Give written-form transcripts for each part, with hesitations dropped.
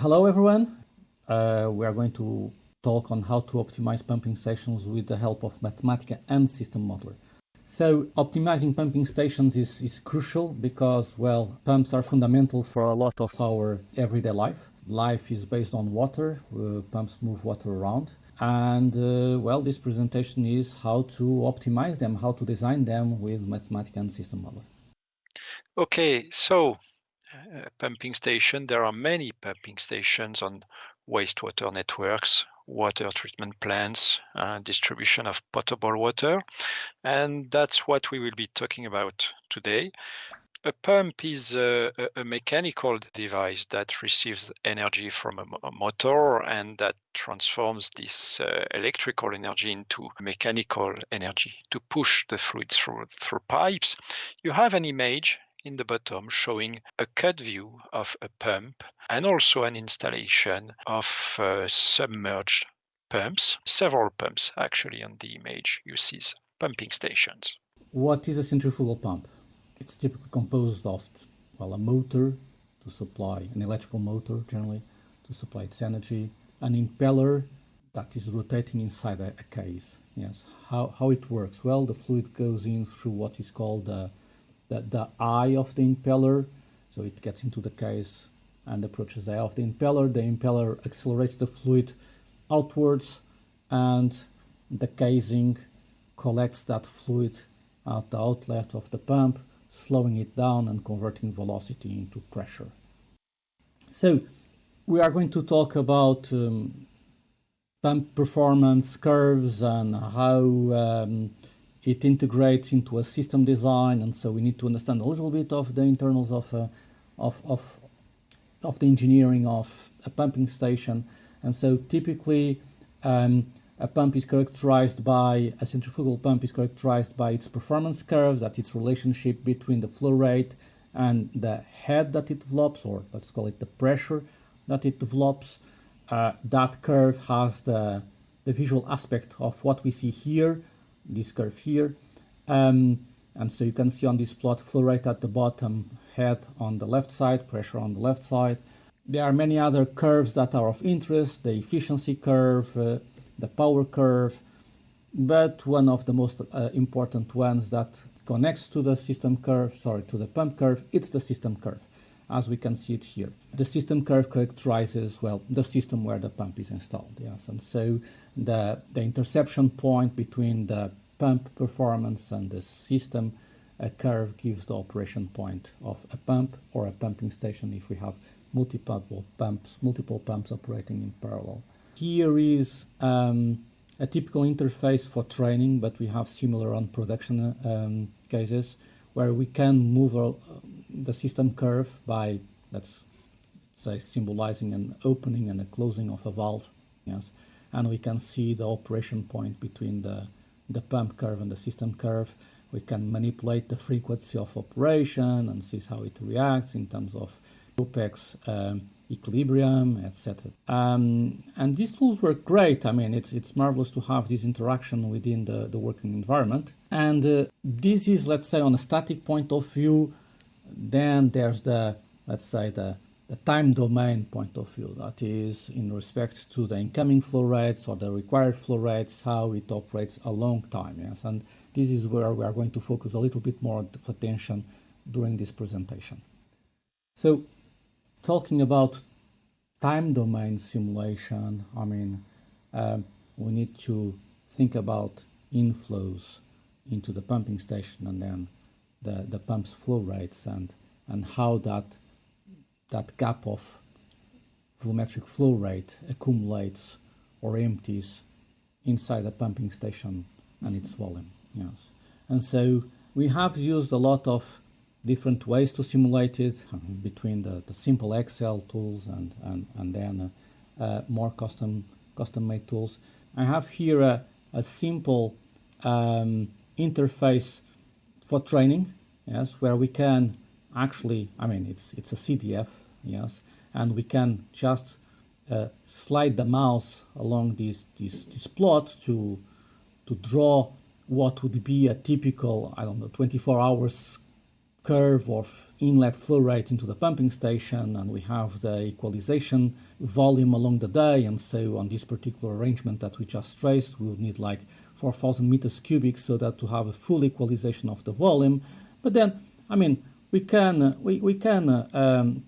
Hello everyone. We are going to talk on how to optimize pumping stations with the help of Mathematica and SystemModeler. So optimizing pumping stations is crucial because, well, pumps are fundamental for a lot of our everyday life. Life is based on water. Pumps move water around. And, well, this presentation is how to optimize them, how to design them with Mathematica and SystemModeler. Okay, so pumping station, there are many pumping stations on wastewater networks, water treatment plants, distribution of potable water, and that's what we will be talking about today. A pump is a mechanical device that receives energy from a motor and that transforms this electrical energy into mechanical energy to push the fluid through pipes. You have an image in the bottom showing a cut view of a pump and also an installation of submerged pumps, several pumps actually on the image you see pumping stations. What is a centrifugal pump? It's typically composed of, well, a motor to supply, an electrical motor generally, to supply its energy, an impeller that is rotating inside a case. Yes. How it works? Well, the fluid goes in through what is called the eye of the impeller. So it gets into the case and approaches the eye of the impeller. The impeller accelerates the fluid outwards and the casing collects that fluid at the outlet of the pump, slowing it down and converting velocity into pressure. So we are going to talk about pump performance curves and how it integrates into a system design, and so we need to understand a little bit of the internals of the engineering of a pumping station. And so typically a centrifugal pump is characterized by its performance curve, that its relationship between the flow rate and the head that it develops, or let's call it the pressure that it develops. That curve has the visual aspect of what we see here, this curve here. And so you can see on this plot flow rate at the bottom, head on the left side, pressure on the left side. There are many other curves that are of interest, the efficiency curve, the power curve, but one of the most important ones that connects to the to the pump curve, it's the system curve, as we can see it here. The system curve characterizes, well, the system where the pump is installed, yes, and so the intersection point between the pump performance and the system curve gives the operation point of a pump or a pumping station if we have multiple pumps operating in parallel. Here is a typical interface for training, but we have similar on production cases where we can move the system curve by, let's say, symbolizing an opening and a closing of a valve. Yes, and we can see the operation point between the pump curve and the system curve. We can manipulate the frequency of operation and see how it reacts in terms of OPEX, equilibrium, etc. And these tools work great. I mean, it's marvelous to have this interaction within the working environment. And this is, let's say, on a static point of view. Then there's let's say, the time domain point of view. That is in respect to the incoming flow rates or the required flow rates, how it operates a long time. Yes, and this is where we are going to focus a little bit more of attention during this presentation. So, talking about time domain simulation, I mean, we need to think about inflows into the pumping station and then the pump's flow rates and how that gap of volumetric flow rate accumulates or empties inside the pumping station and its volume. Yes, and so we have used a lot of different ways to simulate it, between the simple Excel tools and then more custom-made tools. I have here a simple interface for training, yes, where we can actually, I mean, it's a CDF, yes, and we can just slide the mouse along this plot to draw what would be a typical, I don't know, 24 hours curve of inlet flow rate into the pumping station, and we have the equalization volume along the day. And so on this particular arrangement that we just traced, we would need like 4,000 meters cubic so that to have a full equalization of the volume. But then, I mean, we can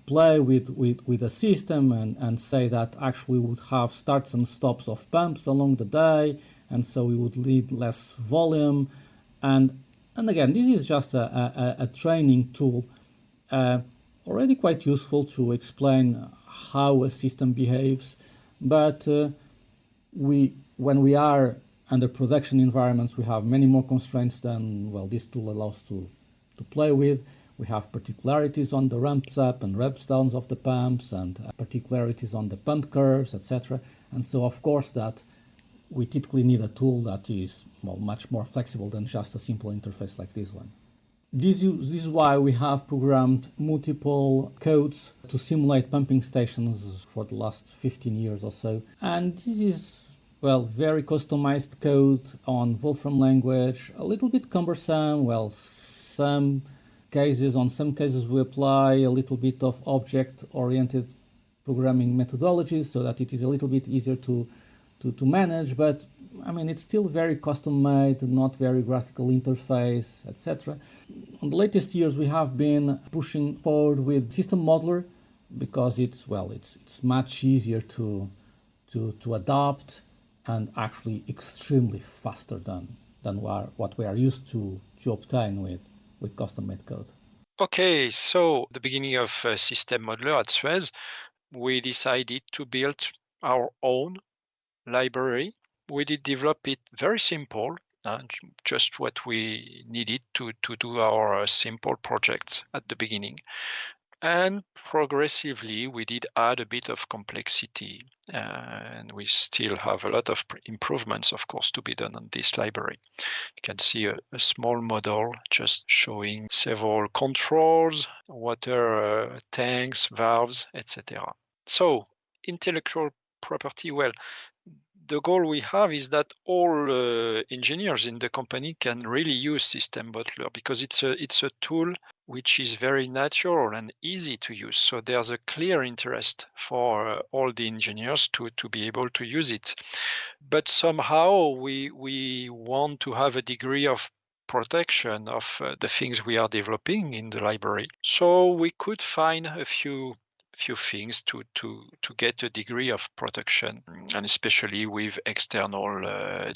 play with the system and say that actually we would have starts and stops of pumps along the day, and so we would need less volume. And again, this is just a training tool, already quite useful to explain how a system behaves. But when we are under production environments, we have many more constraints than, well, this tool allows to play with. We have particularities on the ramps up and ramps downs of the pumps, and particularities on the pump curves, etc. And so, of course, that we typically need a tool that is, well, much more flexible than just a simple interface like this one. This is why we have programmed multiple codes to simulate pumping stations for the last 15 years or so. And this is, well, very customized code on Wolfram language, a little bit cumbersome. Well, on some cases we apply a little bit of object-oriented programming methodologies so that it is a little bit easier to manage, but I mean, it's still very custom-made, not very graphical interface, etc. On the latest years, we have been pushing forward with SystemModeler because it's much easier to adopt and actually extremely faster than what we are used to obtain with custom-made code. Okay, so the beginning of SystemModeler at Suez, we decided to build our own library. We did develop it very simple, just what we needed to do our simple projects at the beginning. And progressively, we did add a bit of complexity, and we still have a lot of improvements, of course, to be done on this library. You can see a small model just showing several controls, water tanks, valves, etc. So, intellectual property, well, the goal we have is that all engineers in the company can really use SystemModeler because it's a tool which is very natural and easy to use. So there's a clear interest for all the engineers to be able to use it. But somehow we want to have a degree of protection of the things we are developing in the library. So we could find a few things to get a degree of protection, and especially with external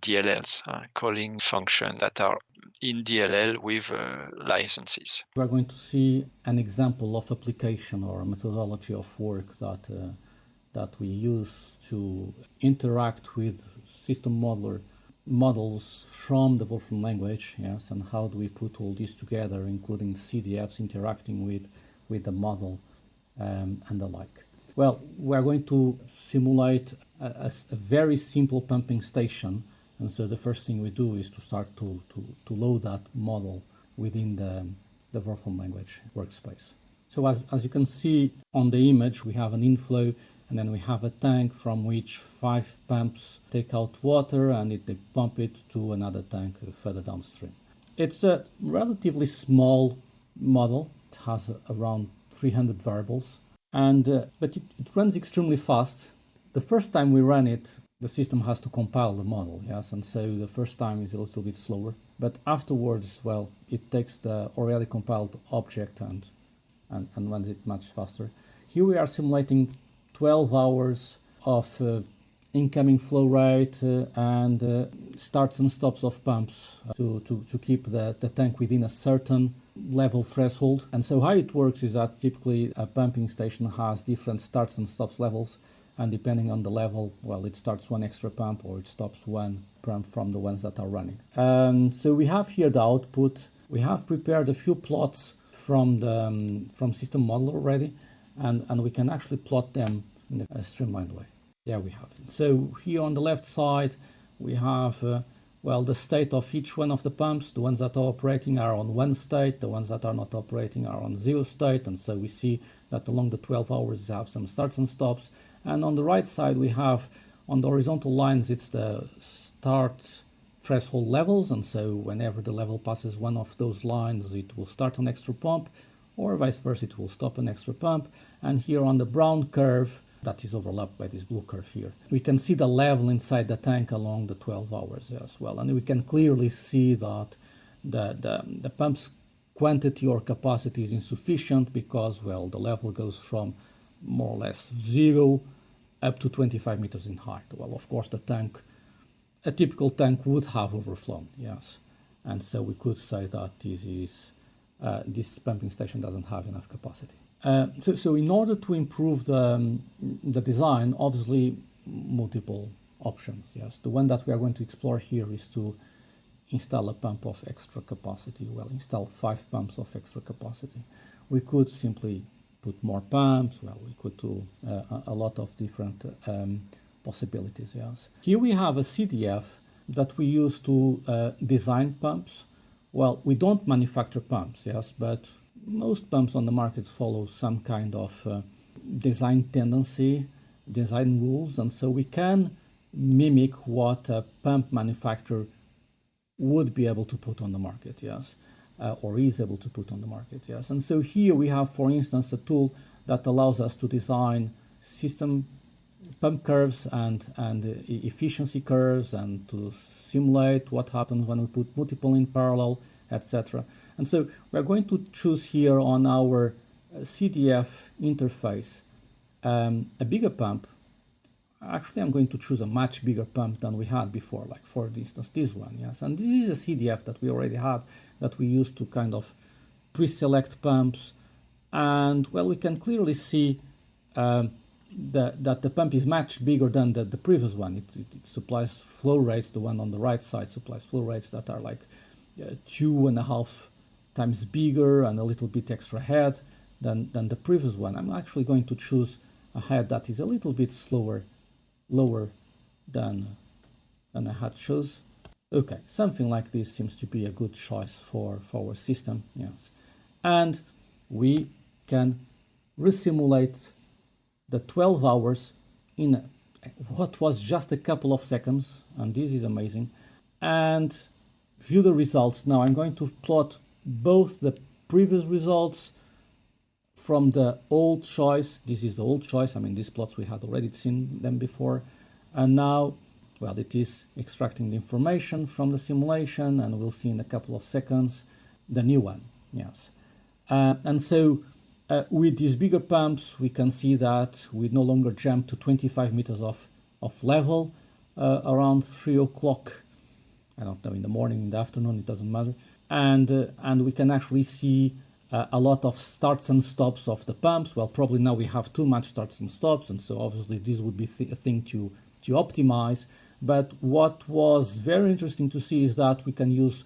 DLLs, calling functions that are in DLL with licenses. We are going to see an example of application or a methodology of work that we use to interact with SystemModeler models from the Wolfram language, yes, and how do we put all this together, including CDFs interacting with the model. And the like. Well, we are going to simulate a very simple pumping station, and so the first thing we do is to start to load that model within the Wolfram language workspace. So as you can see on the image, we have an inflow, and then we have a tank from which 5 pumps take out water, and they pump it to another tank further downstream. It's a relatively small model. It has around 300 variables, but it runs extremely fast. The first time we run it, the system has to compile the model, yes, and so the first time is a little bit slower, but afterwards, well, it takes the already compiled object and runs it much faster. Here we are simulating 12 hours of incoming flow rate and starts and stops of pumps to keep the tank within a certain level threshold. And so how it works is that typically a pumping station has different starts and stops levels, and depending on the level, well, it starts one extra pump or it stops one pump from the ones that are running. So we have here the output. We have prepared a few plots from SystemModeler already, and we can actually plot them in a streamlined way. There we have it. So here on the left side we have the state of each one of the pumps. The ones that are operating are on one state, the ones that are not operating are on 0 state, and so we see that along the 12 hours we have some starts and stops. And on the right side we have, on the horizontal lines, it's the start threshold levels, and so whenever the level passes one of those lines, it will start an extra pump, or vice versa, it will stop an extra pump. And here on the brown curve, that is overlapped by this blue curve here, we can see the level inside the tank along the 12 hours as well. And we can clearly see that the pump's quantity or capacity is insufficient because, well, the level goes from more or less 0 up to 25 meters in height. Well, of course, a typical tank would have overflown, yes. And so we could say that this pumping station doesn't have enough capacity. So in order to improve the design, obviously multiple options, yes. The one that we are going to explore here is to install a pump of extra capacity. Well, install 5 pumps of extra capacity. We could simply put more pumps. Well, we could do a lot of different possibilities, yes. Here we have a CDF that we use to design pumps. Well, we don't manufacture pumps, yes, but most pumps on the market follow some kind of design tendency, design rules, and so we can mimic what a pump manufacturer would be able to put on the market, yes, or is able to put on the market, yes. And so here we have, for instance, a tool that allows us to design system pump curves and efficiency curves, and to simulate what happens when we put multiple in parallel, etc. And so we're going to choose here on our CDF interface a bigger pump. Actually, I'm going to choose a much bigger pump than we had before, like for instance this one, yes. And this is a CDF that we already had, that we used to kind of pre-select pumps. And well, we can clearly see that the pump is much bigger than the previous one. It supplies flow rates. The one on the right side supplies flow rates that are like 2.5 times bigger and a little bit extra head than the previous one. I'm actually going to choose a head that is a little bit lower than I had chose. Okay, something like this seems to be a good choice for our system, yes. And we can resimulate the 12 hours in what was just a couple of seconds, and this is amazing, and view the results. Now I'm going to plot both the previous results from the old choice. This is the old choice. I mean, these plots we had already seen them before, and now, well, it is extracting the information from the simulation, and we'll see in a couple of seconds the new one, yes. And so with these bigger pumps, we can see that we no longer jump to 25 meters of level around 3 o'clock. I don't know, in the morning, in the afternoon, it doesn't matter. And we can actually see a lot of starts and stops of the pumps. Well, probably now we have too much starts and stops, and so obviously this would be a thing to optimize. But what was very interesting to see is that we can use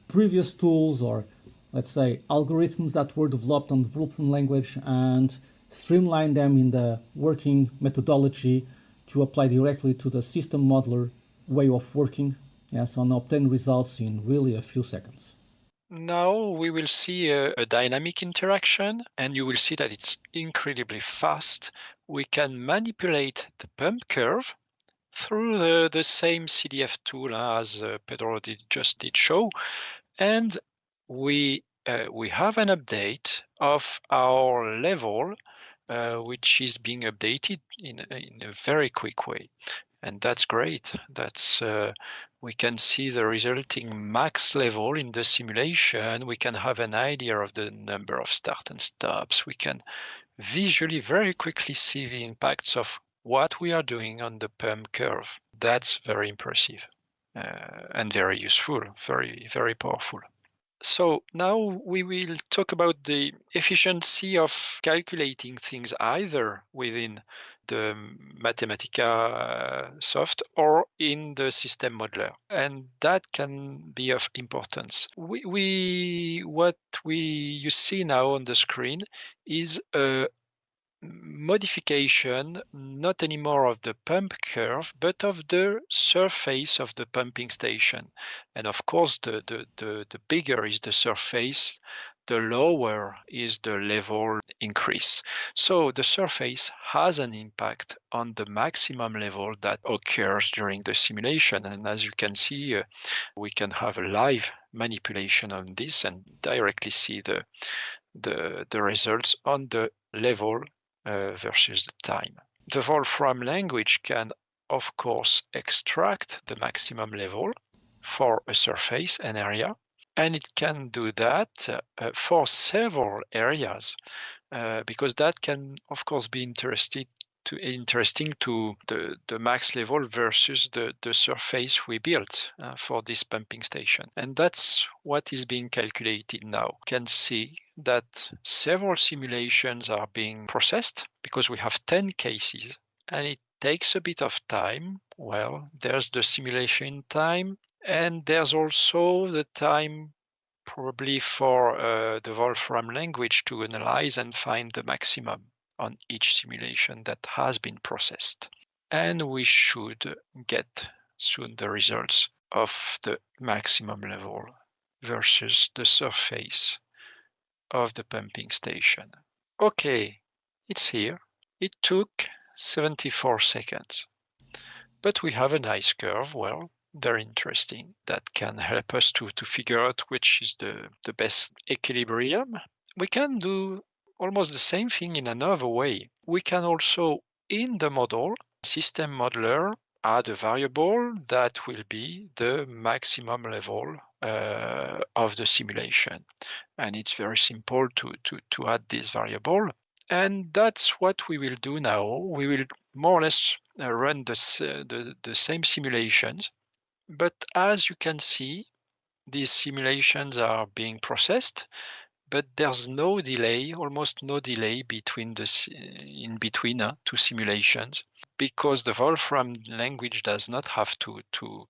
previous tools, or let's say algorithms that were developed on the Wolfram language, and streamline them in the working methodology to apply directly to the SystemModeler way of working, yes, and obtain results in really a few seconds. Now we will see a dynamic interaction, and you will see that it's incredibly fast. We can manipulate the pump curve through the same CDF tool as Pedro just did show, and we have an update of our level, which is being updated in a very quick way. And that's great. That's we can see the resulting max level in the simulation. We can have an idea of the number of start and stops. We can visually very quickly see the impacts of what we are doing on the pump curve. That's very impressive and very useful, very, very powerful. So now we will talk about the efficiency of calculating things either within the Mathematica soft or in the SystemModeler, and that can be of importance. What you see now on the screen is a modification, not anymore of the pump curve, but of the surface of the pumping station. And of course, the bigger is the surface, the lower is the level increase. So the surface has an impact on the maximum level that occurs during the simulation. And as you can see, we can have a live manipulation on this and directly see the results on the level versus the time. The Wolfram language can, of course, extract the maximum level for a surface, an area, and it can do that for several areas because that can, of course, be interesting to the max level versus the surface we built for this pumping station. And that's what is being calculated now. You can see that several simulations are being processed because we have 10 cases and it takes a bit of time. Well, there's the simulation time and there's also the time probably for the Wolfram language to analyze and find the maximum on each simulation that has been processed. And we should get soon the results of the maximum level versus the surface of the pumping station. Okay, it's here. It took 74 seconds. But we have a nice curve, well, very interesting, that can help us to figure out which is the best equilibrium. We can do almost the same thing in another way. We can also, in the model, SystemModeler, add a variable that will be the maximum level of the simulation. And it's very simple to add this variable. And that's what we will do now. We will more or less run the same simulations. But as you can see, these simulations are being processed, but there's no delay, almost no delay between in between two simulations, because the Wolfram language does not have to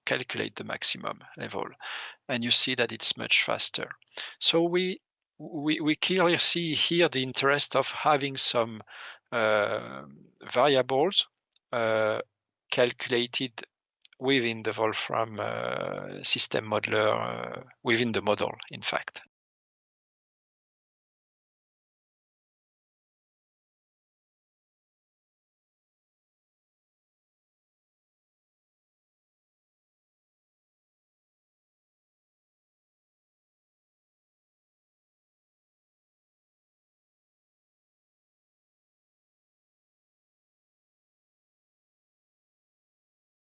calculate the maximum level. And you see that it's much faster. So we clearly see here the interest of having some variables calculated within the Wolfram SystemModeler, within the model, in fact.